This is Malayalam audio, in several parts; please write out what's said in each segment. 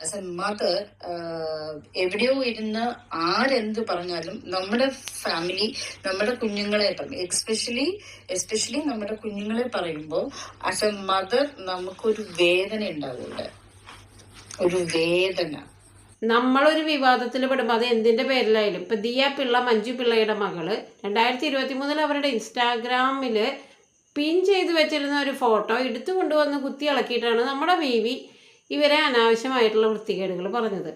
ആസ് എ മദർ എവിടെയോ ഇരുന്ന് ആരെന്ത് പറഞ്ഞാലും നമ്മുടെ ഫാമിലി, നമ്മുടെ കുഞ്ഞുങ്ങളെ എസ്പെഷ്യലി നമ്മുടെ കുഞ്ഞുങ്ങളെ പറയുമ്പോൾ ആസ് എ മദർ നമുക്കൊരു വേദന ഉണ്ടാവില്ല, ഒരു വേദന. നമ്മളൊരു വിവാദത്തിൽ പെടുമ്പോൾ അത് എന്തിൻ്റെ പേരിലായാലും, ഇപ്പം ദിയ പിള്ള, മഞ്ജു പിള്ളയുടെ മകള് 2023 അവരുടെ ഇൻസ്റ്റാഗ്രാമിൽ പിൻ ചെയ്ത് വെച്ചിരുന്ന ഒരു ഫോട്ടോ എടുത്തു കൊണ്ടുവന്ന് കുത്തി ഇളക്കിയിട്ടാണ് നമ്മുടെ ബേബി ഇവരെ അനാവശ്യമായിട്ടുള്ള വൃത്തികേടുകൾ പറഞ്ഞത്.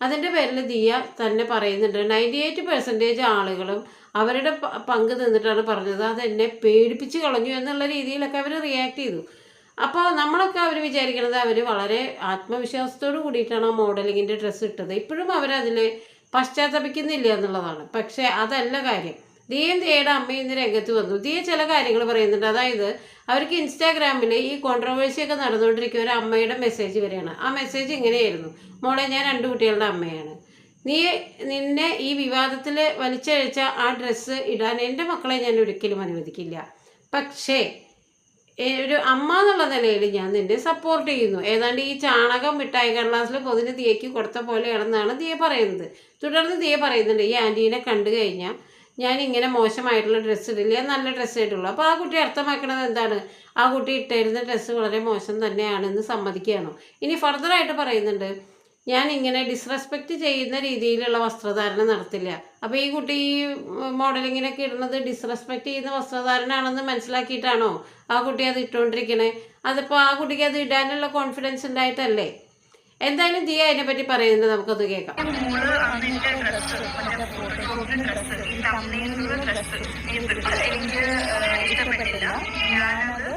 അതിൻ്റെ പേരിൽ ദിയ തന്നെ പറയുന്നുണ്ട് 98% ആളുകളും അവരുടെ പങ്ക് നിന്നിട്ടാണ് പറഞ്ഞത്. അതെന്നെ പേടിപ്പിച്ച് കളഞ്ഞു എന്നുള്ള രീതിയിലൊക്കെ അവർ റിയാക്ട് ചെയ്തു. അപ്പോൾ നമ്മളൊക്കെ അവർ വിചാരിക്കുന്നത് അവർ വളരെ ആത്മവിശ്വാസത്തോട് കൂടിയിട്ടാണ് ആ മോഡലിങ്ങിൻ്റെ ഡ്രസ്സ് ഇട്ടത്. ഇപ്പോഴും അവരതിൽ പശ്ചാത്തപിക്കുന്നില്ല എന്നുള്ളതാണ്. പക്ഷേ അതല്ല കാര്യം. ദിയയും ദിയയുടെ അമ്മയും ഇന്ന് രംഗത്ത് വന്നു. ദിയ ചില കാര്യങ്ങൾ പറയുന്നുണ്ട്. അതായത് അവർക്ക് ഇൻസ്റ്റാഗ്രാമിൽ ഈ കോൺട്രവേഴ്സിയൊക്കെ നടന്നുകൊണ്ടിരിക്കുന്ന ഒരു അമ്മയുടെ മെസ്സേജ് വരെയാണ്. ആ മെസ്സേജ് ഇങ്ങനെയായിരുന്നു: മോളെ, ഞാൻ 2 കുട്ടികളുടെ അമ്മയാണ്. നിന്നെ ഈ വിവാദത്തിൽ വലിച്ചഴിച്ച ആ ഡ്രസ്സ് ഇടാൻ എൻ്റെ മക്കളെ ഞാൻ ഒരിക്കലും അനുവദിക്കില്ല. പക്ഷേ ഒരു അമ്മ എന്നുള്ള നിലയിൽ ഞാൻ നിന്നെ സപ്പോർട്ട് ചെയ്യുന്നു. ഏതാണ്ട് ഈ ചാണകം മിഠായി കടലാസിൽ പൊതിന് ദിയയ്ക്ക് കൊടുത്ത പോലെയാണെന്നാണ് ദിയ പറയുന്നത്. തുടർന്ന് ദിയ പറയുന്നുണ്ട്, ഈ ആൻറ്റീനെ കണ്ടു കഴിഞ്ഞാൽ ഞാൻ ഇങ്ങനെ മോശമായിട്ടുള്ള ഡ്രസ്സ് ഇടില്ല, നല്ല ഡ്രസ്സ് ഇട്ടുള്ളൂ. അപ്പോൾ ആ കുട്ടി അർത്ഥമാക്കുന്നത് എന്താണ്? ആ കുട്ടി ഇട്ടിരുന്ന ഡ്രസ്സ് വളരെ മോശം തന്നെയാണെന്ന് സമ്മതിക്കുകയാണോ? ഇനി ഫർദറായിട്ട് പറയുന്നുണ്ട്, ഞാൻ ഇങ്ങനെ ഡിസ്റെസ്പെക്റ്റ് ചെയ്യുന്ന രീതിയിലുള്ള വസ്ത്രധാരണം നടത്തില്ല. അപ്പോൾ ഈ കുട്ടി ഈ മോഡലിങ്ങിനൊക്കെ ഇടുന്നത് ഡിസ്റെസ്പെക്റ്റ് ചെയ്യുന്ന വസ്ത്രധാരണമാണെന്ന് മനസ്സിലാക്കിയിട്ടാണോ ആ കുട്ടി അത് ഇട്ടുകൊണ്ടിരിക്കണേ? അതിപ്പോൾ ആ കുട്ടിക്ക് അത് ഇടാനുള്ള കോൺഫിഡൻസ് ഉണ്ടായിട്ടല്ലേ? എന്തായാലും ദിയ അതിനെപ്പറ്റി പറയുന്നത് നമുക്കത് കേൾക്കാം. എനിക്ക് ഇഷ്ടപ്പെട്ടില്ല. ഞാനത്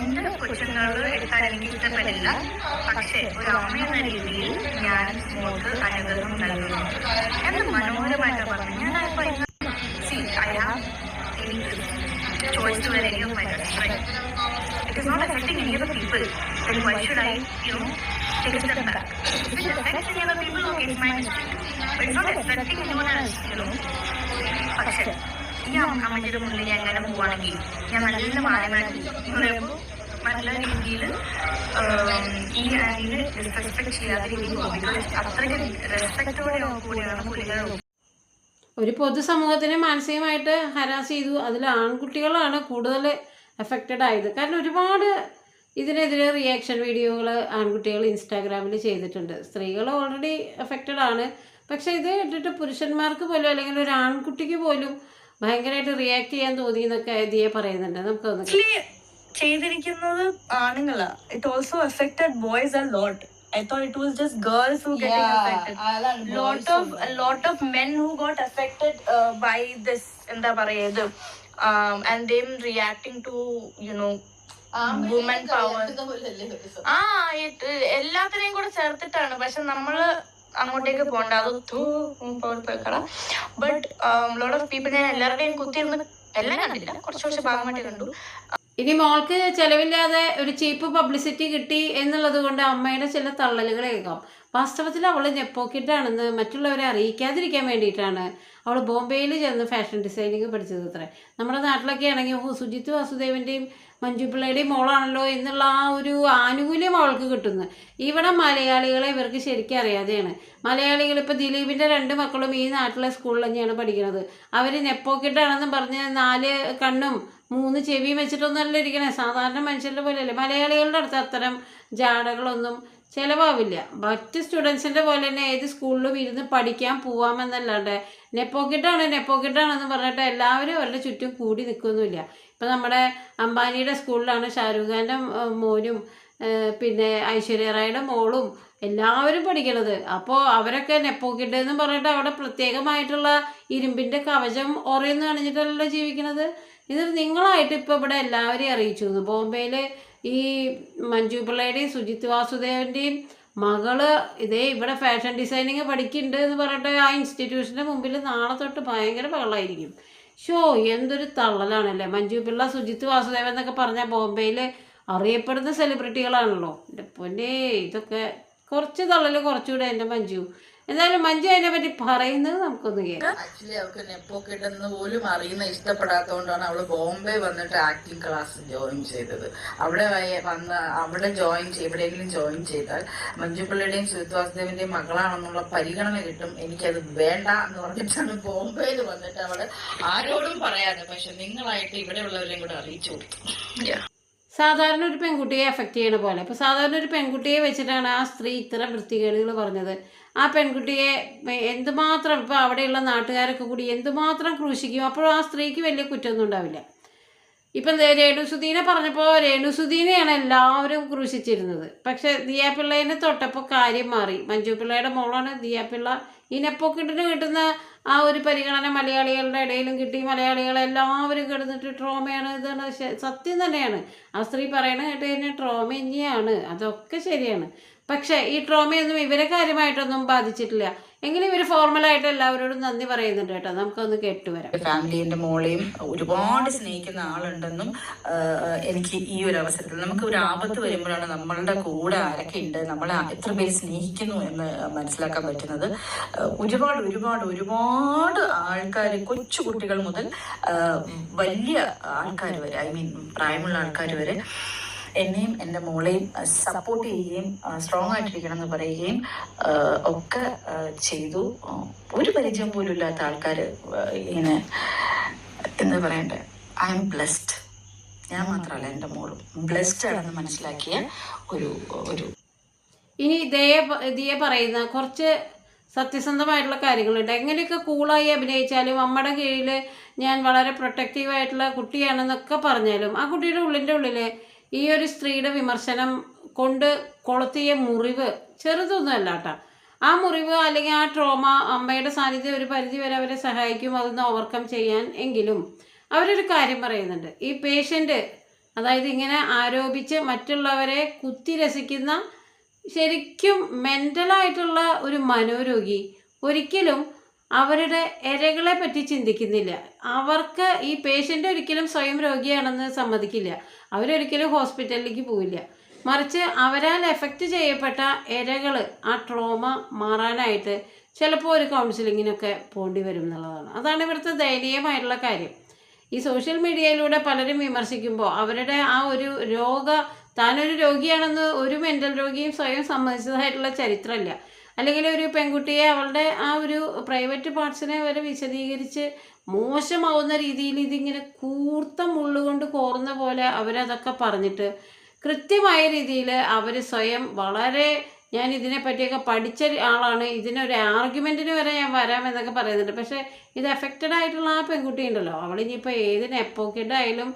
എൻ്റെ കൊച്ചുങ്ങൾ എടുക്കാൻ എനിക്ക് ഇഷ്ടപ്പെട്ടില്ല. പക്ഷേ ഒരു അമ്മ എന്ന രീതിയിൽ ഞാൻ മോൾക്ക് അനുഗ്രഹം നൽകുന്നു. എന്ത് മനോഹരമായിട്ട് പറഞ്ഞു. ഞാനിപ്പോൾ I have choice to wear any of my dress, right? It is not affecting any other people. Then why should I, take a step back? If it affects any other people, okay, it's my mistake. But it's not affecting anyone else, പക്ഷേ ഈ അമ്മയുടെ മുന്നിൽ ഞാൻ എങ്ങനെ പോവുകയാണെങ്കിൽ ഞാൻ നല്ല മാന്യമായിട്ട് പറയുമ്പോൾ നല്ല രീതിയിൽ ഈ ആനിനെ ഡിസ്റെസ്പെക്ട് ചെയ്യാത്ത രീതിയിൽ പോകും. ബിക്കോസ് അത്രയ്ക്ക് റെസ്പെക്റ്റോടെ കൂടിയാണ് പുള്ളികൾ. ഒരു പൊതുസമൂഹത്തിനെ മാനസികമായിട്ട് ഹരാസ് ചെയ്തു. അതിൽ ആൺകുട്ടികളാണ് കൂടുതൽ എഫക്റ്റഡ് ആയത്. കാരണം ഒരുപാട് ഇതിനെതിരെ റിയാക്ഷൻ വീഡിയോകൾ ആൺകുട്ടികൾ ഇൻസ്റ്റാഗ്രാമിൽ ചെയ്തിട്ടുണ്ട്. സ്ത്രീകൾ ഓൾറെഡി എഫക്റ്റഡ് ആണ്. പക്ഷേ ഇത് ഇട്ടിട്ട് പുരുഷന്മാർക്ക് പോലും അല്ലെങ്കിൽ ഒരു ആൺകുട്ടിക്ക് പോലും ഭയങ്കരമായിട്ട് റിയാക്ട് ചെയ്യാൻ തോന്നി എന്നൊക്കെ ദിയ പറയുന്നുണ്ട്. നമുക്കൊന്ന് ചെയ്തിരിക്കുന്നത് ആണുങ്ങളാ. It also affected boys a lot. I thought it was just girls who getting affected. Lot of men who got affected by this എന്താ പറയുക and them reacting to women power. എല്ലാത്തിനെയും കൂടെ ചേർത്തിട്ടാണ്. പക്ഷെ നമ്മള് അങ്ങോട്ടേക്ക് പോകണ്ട. അത് ബട്ട് ലോട്ട് ഓഫ് പീപ്പിൾ, ഞാൻ എല്ലാവരുടെയും കുത്തിയിരുന്ന് എല്ലാം കണ്ടില്ല, കുറച്ച് ഭാഗമായിട്ട് കണ്ടു. ഇനി മോൾക്ക് ചെലവില്ലാതെ ഒരു ചീപ്പ് പബ്ലിസിറ്റി കിട്ടി എന്നുള്ളത് കൊണ്ട് അമ്മയുടെ ചില തള്ളലുകൾ കേൾക്കാം. വാസ്തവത്തിൽ അവൾ നെപ്പോക്കിട്ടാണെന്ന് മറ്റുള്ളവരെ അറിയിക്കാതിരിക്കാൻ വേണ്ടിയിട്ടാണ് അവൾ ബോംബെയിൽ ചെന്ന് ഫാഷൻ ഡിസൈനിങ് പഠിച്ചത്. അത്രേ. നമ്മുടെ നാട്ടിലൊക്കെ ആണെങ്കിൽ സുജിത്ത് വാസുദേവൻ്റെയും മഞ്ജു പിള്ളയുടെയും മോളാണല്ലോ എന്നുള്ള ആ ഒരു ആനുകൂല്യം അവൾക്ക് കിട്ടുന്നു. ഇവിടെ മലയാളികളെ ഇവർക്ക് ശരിക്കും അറിയാതെയാണ്. മലയാളികൾ ഇപ്പോൾ ദിലീപിൻ്റെ 2 മക്കളും ഈ നാട്ടിലെ സ്കൂളിൽ തന്നെയാണ് പഠിക്കുന്നത്. അവർ നെപ്പോക്കിട്ടാണെന്നും പറഞ്ഞ് 4 കണ്ണും 3 ചെവിയും വെച്ചിട്ടൊന്നുമല്ല ഇരിക്കണേ. സാധാരണ മനുഷ്യരുടെ പോലെയല്ലേ. മലയാളികളുടെ അടുത്ത് അത്തരം ജാടകളൊന്നും ചിലവാവില്ല. മറ്റ് സ്റ്റുഡൻസിൻ്റെ പോലെ തന്നെ ഏത് സ്കൂളിലും ഇരുന്ന് പഠിക്കാൻ പോവാമെന്നല്ലാണ്ട് നെപ്പോക്കിട്ടാണെന്ന് പറഞ്ഞിട്ട് എല്ലാവരും അവരുടെ ചുറ്റും കൂടി നിൽക്കുകയൊന്നുമില്ല. ഇപ്പം നമ്മുടെ അംബാനിയുടെ സ്കൂളിലാണ് ഷാരൂഖ് ഖാൻ്റെ മോനും പിന്നെ ഐശ്വര്യ റായുടെ മോളും എല്ലാവരും പഠിക്കണത്. അപ്പോൾ അവരൊക്കെ നെപ്പോക്കിട്ട് എന്ന് പറഞ്ഞിട്ട് അവിടെ പ്രത്യേകമായിട്ടുള്ള ഇരുമ്പിൻ്റെ കവചം ഓറയെന്ന് കാണിച്ചിട്ടല്ലോ ജീവിക്കുന്നത്. ഇത് നിങ്ങളായിട്ട് ഇപ്പോൾ ഇവിടെ എല്ലാവരെയും അറിയിച്ചു. ബോംബെയിൽ ഈ മഞ്ജു പിള്ളയുടെയും സുജിത്ത് വാസുദേവൻ്റെയും മകള് ഇതേ ഇവിടെ ഫാഷൻ ഡിസൈനിങ് പഠിക്കുന്നുണ്ട് എന്ന് പറഞ്ഞിട്ട് ആ ഇൻസ്റ്റിറ്റ്യൂഷൻ്റെ മുമ്പിൽ നാളെ തൊട്ട് ഭയങ്കര ബഹളമായിരിക്കും. എന്തൊരു തള്ളലാണല്ലേ. മഞ്ജു പിള്ള, സുജിത്ത് വാസുദേവൻ എന്നൊക്കെ പറഞ്ഞാൽ ബോംബെയിൽ അറിയപ്പെടുന്ന സെലിബ്രിറ്റികളാണല്ലോ. എൻ്റെ പൊന്നേ, ഇതൊക്കെ കുറച്ച് തള്ളൽ കുറച്ചുകൂടെ എൻ്റെ മഞ്ജു. എന്തായാലും മഞ്ജു അതിനെ പറ്റി പറയുന്നത് നമുക്കൊന്ന് കേൾക്കാം. ആക്ച്വലി അവൾക്ക് നെപ്പോക്കിട്ടെന്ന് പോലും അറിയുന്ന ഇഷ്ടപ്പെടാത്തതുകൊണ്ടാണ് അവള് ബോംബെ വന്നിട്ട് ആക്ടിങ് ക്ലാസ് ജോയിൻ ചെയ്തത്. അവിടെ എവിടെയെങ്കിലും ജോയിൻ ചെയ്താൽ മഞ്ജു പിള്ളയുടെയും സുജിത് വാസുദേവിന്റെയും മകളാണെന്നുള്ള പരിഗണന കിട്ടും. എനിക്കത് വേണ്ട എന്ന് പറഞ്ഞിട്ടാണ് ബോംബെയിൽ വന്നിട്ട് അവള് ആരോടും പറയാതെ പക്ഷെ നിങ്ങളായിട്ട് ഇവിടെയുള്ളവരെയും കൂടെ അറിയിച്ചു കൊടുത്തു. സാധാരണ ഒരു പെൺകുട്ടിയെ എഫക്റ്റ് ചെയ്യണ പോലെ ഇപ്പോൾ സാധാരണ ഒരു പെൺകുട്ടിയെ വെച്ചിട്ടാണ് ആ സ്ത്രീ ഇത്തരം വൃത്തികേടുകൾ പറഞ്ഞത്. ആ പെൺകുട്ടിയെ എന്തുമാത്രം ഇപ്പോൾ അവിടെയുള്ള നാട്ടുകാരൊക്കെ കൂടി എന്തുമാത്രം ക്രൂശിക്കും. അപ്പോൾ ആ സ്ത്രീക്ക് വലിയ കുറ്റമൊന്നും ഉണ്ടാവില്ല. ഇപ്പം രേണുസുധീനെ പറഞ്ഞപ്പോൾ രേണുസുധീനെയാണ് എല്ലാവരും ക്രൂശിച്ചിരുന്നത്. പക്ഷെ ദിയാപിള്ളേനെ തൊട്ടപ്പോൾ കാര്യം മാറി. മഞ്ജു പിള്ളയുടെ മോളാണ് ദിയാപിള്ള. ഈ നെപ്പോക്കിട്ടിന് കിട്ടുന്ന ആ ഒരു പരിഗണന മലയാളികളുടെ ഇടയിലും കിട്ടി. മലയാളികളെല്ലാവരും കിടന്നിട്ട് ട്രോമയാണ് ഇതാണ് സത്യം തന്നെയാണ്. ആ സ്ത്രീ പറയണ കേട്ട് കഴിഞ്ഞാൽ ട്രോമ തന്നെയാണ്, അതൊക്കെ ശരിയാണ്. പക്ഷേ ഈ ട്രോമയൊന്നും ഇവരെ കാര്യമായിട്ടൊന്നും ബാധിച്ചിട്ടില്ല. എങ്കിലും ഇവർ ഫോർമലായിട്ട് എല്ലാവരോടും നന്ദി പറയുന്നുണ്ട് കേട്ടോ. നമുക്കൊന്ന് കേട്ടുവരാം. ഫാമിലിന്റെ മോളെയും ഒരുപാട് സ്നേഹിക്കുന്ന ആളുണ്ടെന്നും എനിക്ക് ഈ ഒരു അവസരത്തിൽ നമുക്ക് ഒരു ആപത്ത് വരുമ്പോഴാണ് നമ്മളുടെ കൂടെ ആരൊക്കെ ഉണ്ട്, നമ്മളെ എത്ര പേര് സ്നേഹിക്കുന്നു എന്ന് മനസ്സിലാക്കാൻ പറ്റുന്നത്. ഒരുപാട് ഒരുപാട് ഒരുപാട് ആൾക്കാർ, കൊച്ചു കുട്ടികൾ മുതൽ വലിയ ആൾക്കാർ വരെ, പ്രായമുള്ള ആൾക്കാർ വരെ എന്നെയും എൻ്റെ മോളെയും സപ്പോർട്ട് ചെയ്യുകയും സ്ട്രോങ് ആയിട്ടിരിക്കണം എന്ന് പറയുകയും ഒക്കെ ചെയ്തു. ഒരു പരിചയം പോലും ഇല്ലാത്ത ആൾക്കാർ ഇങ്ങനെ എന്താ പറയണ്ടേ, ഐ എം ബ്ലെസ്ഡ്. ഞാൻ മാത്രമല്ല, എൻ്റെ മോളും ബ്ലെസ്ഡ് ആണെന്ന് മനസ്സിലാക്കിയ ഒരു ഇനി ദിയ പറയുന്ന കുറച്ച് സത്യസന്ധമായിട്ടുള്ള കാര്യങ്ങളുണ്ട്. എങ്ങനെയൊക്കെ കൂളായി അഭിനയിച്ചാലും അമ്മയുടെ കീഴിൽ ഞാൻ വളരെ പ്രൊട്ടക്റ്റീവായിട്ടുള്ള കുട്ടിയാണെന്നൊക്കെ പറഞ്ഞാലും ആ കുട്ടിയുടെ ഉള്ളിൽ ഈ ഒരു സ്ത്രീയുടെ വിമർശനം കൊണ്ട് കൊളുത്തിയ മുറിവ് ചെറുതൊന്നുമല്ല കേട്ടോ. ആ മുറിവ് അല്ലെങ്കിൽ ആ ട്രോമ അമ്മയുടെ സാന്നിധ്യം ഒരു പരിധി വരെ അവരെ സഹായിക്കും അതൊന്ന് ഓവർകം ചെയ്യാൻ. എങ്കിലും അവരൊരു കാര്യം പറയുന്നുണ്ട്. ഈ പേഷ്യൻ്റ്, അതായത് ഇങ്ങനെ ആരോപിച്ച് മറ്റുള്ളവരെ കുത്തി രസിക്കുന്ന ശരിക്കും മെൻ്റലായിട്ടുള്ള ഒരു മനോരോഗി ഒരിക്കലും അവരുടെ ഇരകളെ പറ്റി ചിന്തിക്കുന്നില്ല. അവർക്ക് ഈ പേഷ്യൻ്റ് ഒരിക്കലും സ്വയം രോഗിയാണെന്ന് സമ്മതിക്കില്ല. അവരൊരിക്കലും ഹോസ്പിറ്റലിലേക്ക് പോവില്ല. മറിച്ച് അവരാൽ എഫക്റ്റ് ചെയ്യപ്പെട്ട ഇരകൾ ആ ട്രോമ മാറാനായിട്ട് ചിലപ്പോൾ ഒരു കൗൺസിലിങ്ങിനൊക്കെ പോകേണ്ടി വരും എന്നുള്ളതാണ്. അതാണ് ഇവിടുത്തെ ദയനീയമായിട്ടുള്ള കാര്യം. ഈ സോഷ്യൽ മീഡിയയിലൂടെ പലരും വിമർശിക്കുമ്പോൾ അവരുടെ ആ ഒരു താനൊരു രോഗിയാണെന്ന് ഒരു മെൻ്റൽ രോഗിയും സ്വയം സമ്മതിച്ചതായിട്ടുള്ള ചരിത്രമില്ല. അല്ലെങ്കിൽ ഒരു പെൺകുട്ടിയെ അവളുടെ ആ ഒരു പ്രൈവറ്റ് പാർട്സിനെ വരെ വിശദീകരിച്ച് മോശമാവുന്ന രീതിയിൽ ഇതിങ്ങനെ കൂർത്ത മുള്ളുകൊണ്ട് കോർന്ന പോലെ അവരതൊക്കെ പറഞ്ഞിട്ട് കൃത്യമായ രീതിയിൽ അവർ സ്വയം വളരെ ഞാൻ ഇതിനെ പറ്റിയൊക്കെ പഠിച്ച ആളാണ്, ഇതിനൊരു ആർഗ്യുമെൻറ്റിന് വരെ ഞാൻ വരാമെന്നൊക്കെ പറയുന്നുണ്ട്. പക്ഷേ ഇത് എഫക്റ്റഡ് ആയിട്ടുള്ള ആ പെൺകുട്ടി ഉണ്ടല്ലോ, അവളിനിപ്പോൾ ഏത് നെപ്പോ കിഡായാലും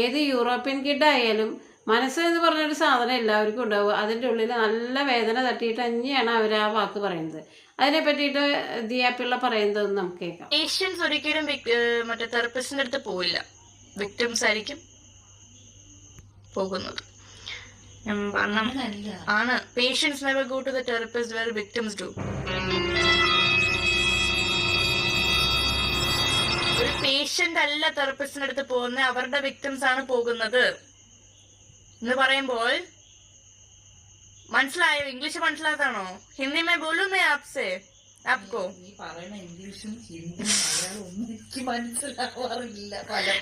ഏത് യൂറോപ്യൻ കിഡായാലും മനസ്സ് എന്ന് പറഞ്ഞൊരു സാധനം എല്ലാവർക്കും ഉണ്ടാവും. അതിൻ്റെ ഉള്ളിൽ നല്ല വേദന തട്ടിയിട്ട് തന്നെയാണ് അവർ ആ വാക്ക് പറയുന്നത്. അതിനെ പറ്റിയിട്ട് ദിയാപിള്ള പറയുന്നതെന്ന് നമുക്ക് കേൾക്കാം. പേഷ്യൻസ് ഒരിക്കലും മറ്റേ തെറപ്പിസ്റ്റിന്റെ അടുത്ത് പോവില്ല, വിക്ടിംസ് ആയിരിക്കും പോകുന്നത്. ആണ് patients never go to the therapist where victims do. ഒരു പേഷ്യന്റ് അല്ല തെറപ്പിസ്റ്റിന്റെ അടുത്ത് പോകുന്നത്, അവരുടെ വിക്ടിംസ് ആണ് പോകുന്നത് എന്ന് പറയുമ്പോൾ മനസ്സിലായോ? English മനസ്സിലാത്താണോ? Hindi may ബോലൂ may ആപ്സെ Apco?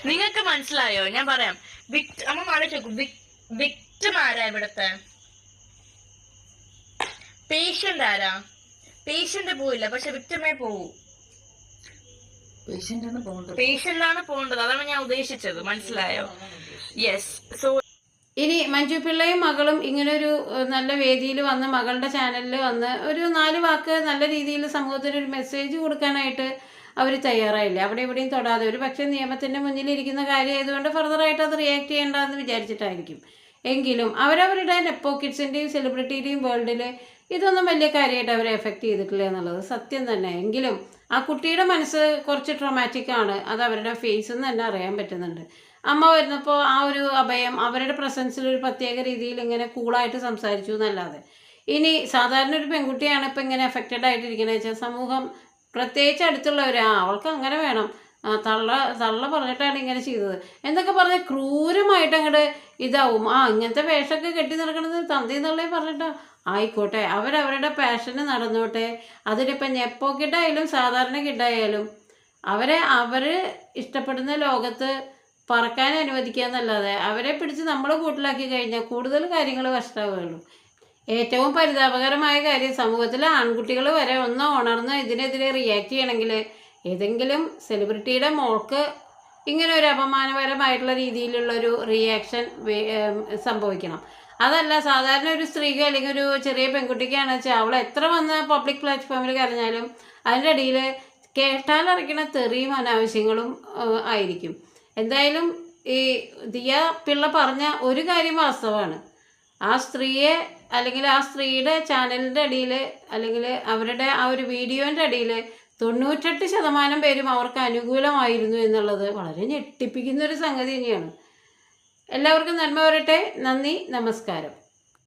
നിങ്ങൾക്ക് മനസ്സിലായോ? ഞാൻ പറയാം. അമ്മ ആലോചിച്ചു, വിക്ടിം ആരാ ഇവിടത്തെ? പേഷ്യന്റ് ആരാ? പേഷ്യന്റ് പോയില്ല, പക്ഷെ വിക്ടിമേ പോവൂ. പേഷ്യന്റ് ആണ് പോകേണ്ടത്, അതാണ് ഞാൻ ഉദ്ദേശിച്ചത്. മനസ്സിലായോ? യെസ്. സോ ഇനി മഞ്ജു പിള്ളയും മകളും ഇങ്ങനൊരു നല്ല വേദിയിൽ വന്ന് മകളുടെ ചാനലിൽ വന്ന് ഒരു 4 വാക്ക് നല്ല രീതിയിൽ സമൂഹത്തിന് ഒരു മെസ്സേജ് കൊടുക്കാനായിട്ട് അവർ തയ്യാറായില്ല. അവിടെ എവിടെയും തൊടാതെ ഒരു പക്ഷേ നിയമത്തിൻ്റെ മുന്നിലിരിക്കുന്ന കാര്യമായതുകൊണ്ട് ഫർദറായിട്ട് അത് റിയാക്ട് ചെയ്യേണ്ടതെന്ന് വിചാരിച്ചിട്ടായിരിക്കും. എങ്കിലും അവരവരുടെ നെപ്പോ കിഡ്സിൻ്റെയും സെലിബ്രിറ്റിയുടെയും വേൾഡിൽ ഇതൊന്നും വലിയ കാര്യമായിട്ട് അവരെ എഫക്റ്റ് ചെയ്തിട്ടില്ല എന്നുള്ളത് സത്യം തന്നെ. എങ്കിലും ആ കുട്ടിയുടെ മനസ്സ് കുറച്ച് ട്രോമാറ്റിക്കാണ്. അത് അവരുടെ ഫേസിൽ നിന്ന് തന്നെ അറിയാൻ പറ്റുന്നുണ്ട്. അമ്മ വരുന്നപ്പോൾ ആ ഒരു അഭയം അവരുടെ പ്രസൻസിൽ ഒരു പ്രത്യേക രീതിയിൽ ഇങ്ങനെ കൂളായിട്ട് സംസാരിച്ചു എന്നല്ലാതെ. ഇനി സാധാരണ ഒരു പെൺകുട്ടിയാണ് ഇപ്പം ഇങ്ങനെ എഫക്റ്റഡ് ആയിട്ടിരിക്കുന്നത് വെച്ചാൽ സമൂഹം പ്രത്യേകിച്ച് അടുത്തുള്ളവർ അവൾക്ക് അങ്ങനെ വേണം, തള്ള പറഞ്ഞിട്ടാണ് ഇങ്ങനെ ചെയ്തത് എന്നൊക്കെ പറഞ്ഞ് ക്രൂരമായിട്ട് അങ്ങോട്ട് ഇതാവും. ഇങ്ങനത്തെ വേഷമൊക്കെ കെട്ടി നടക്കണത് തന്തയും തള്ളയും പറഞ്ഞിട്ടാ ആയിക്കോട്ടെ, അവരവരുടെ പാഷന് നടന്നോട്ടെ. അതിലിപ്പം ഞെപ്പോ കിഡായാലും സാധാരണ കിഡായാലും അവർ ഇഷ്ടപ്പെടുന്ന ലോകത്ത് പറക്കാൻ അനുവദിക്കുക എന്നല്ലാതെ അവരെ പിടിച്ച് നമ്മൾ കൂട്ടിലാക്കി കഴിഞ്ഞാൽ കൂടുതൽ കാര്യങ്ങൾ കഷ്ടമാവുകയുള്ളൂ. ഏറ്റവും പരിതാപകരമായ കാര്യം, സമൂഹത്തിലെ ആൺകുട്ടികൾ വരെ ഒന്ന് ഉണർന്ന് ഇതിനെതിരെ റിയാക്ട് ചെയ്യണമെങ്കിൽ ഏതെങ്കിലും സെലിബ്രിറ്റിയുടെ മോൾക്ക് ഇങ്ങനെ ഒരു അപമാനപരമായിട്ടുള്ള രീതിയിലുള്ളൊരു റിയാക്ഷൻ സംഭവിക്കണം. അതല്ല സാധാരണ ഒരു സ്ത്രീക്ക് അല്ലെങ്കിൽ ഒരു ചെറിയ പെൺകുട്ടിക്കാണെന്ന് വെച്ചാൽ അവൾ എത്ര വന്ന് പബ്ലിക് പ്ലാറ്റ്ഫോമിൽ കരഞ്ഞാലും അതിൻ്റെ ഇടയിൽ കേട്ടാലറിക്കണ തെറിയും അനാവശ്യങ്ങളും ആയിരിക്കും. എന്തായാലും ഈ ദിയ പിള്ള പറഞ്ഞ ഒരു കാര്യം വാസ്തവമാണ്. ആ സ്ത്രീയെ അല്ലെങ്കിൽ ആ സ്ത്രീയുടെ ചാനലിൻ്റെ അടിയിൽ അല്ലെങ്കിൽ അവരുടെ ആ ഒരു വീഡിയോൻ്റെ അടിയിൽ 98% പേരും അവർക്ക് അനുകൂലമായിരുന്നു എന്നുള്ളത് വളരെ ഞെട്ടിപ്പിക്കുന്നൊരു സംഗതി തന്നെയാണ്. എല്ലാവർക്കും നന്മ വരട്ടെ. നന്ദി, നമസ്കാരം.